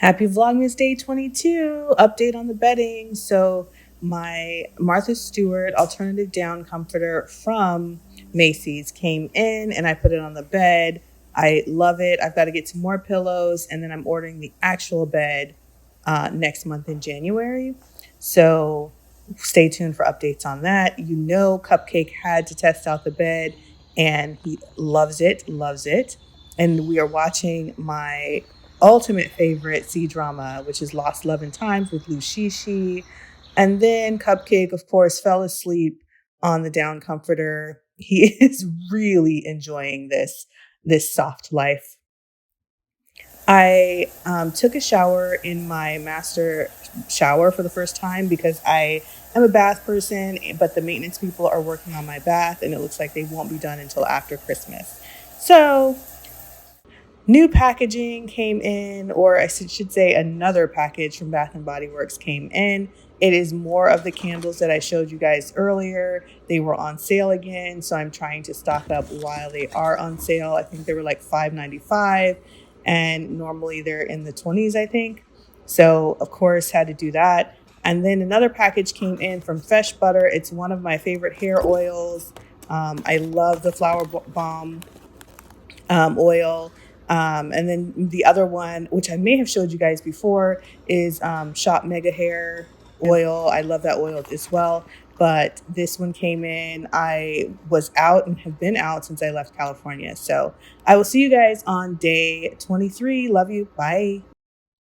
Happy Vlogmas Day 22. Update on the bedding. So my Martha Stewart alternative down comforter from Macy's came in and I put it on the bed. I love it. I've got to get some more pillows and then I'm ordering the actual bed next month in January. So stay tuned for updates on that. You know, Cupcake had to test out the bed and he loves it, loves it. And we are watching my ultimate favorite C-drama, which is Lost 11 Times with Lushishi. And then Cupcake, of course, fell asleep on the down comforter. He is really enjoying this soft life. I took a shower in my master shower for the first time because I am a bath person, but the maintenance people are working on my bath and it looks like they won't be done until after Christmas. So new packaging came in, or I should say another package from Bath and Body Works came in. It is more of the candles that I showed you guys earlier. They were on sale again, so I'm trying to stock up while they are on sale. I think they were like $5.95 and normally they're in the 20s, I think. So of course had to do that. And then another package came in from Fresh Butter. It's one of my favorite hair oils. I love the Flower Bomb oil. And then the other one, which I may have showed you guys before, is Shop Mega Hair oil. I love that oil as well. But this one came in. I was out and have been out since I left California. So I will see you guys on day 23. Love you. Bye.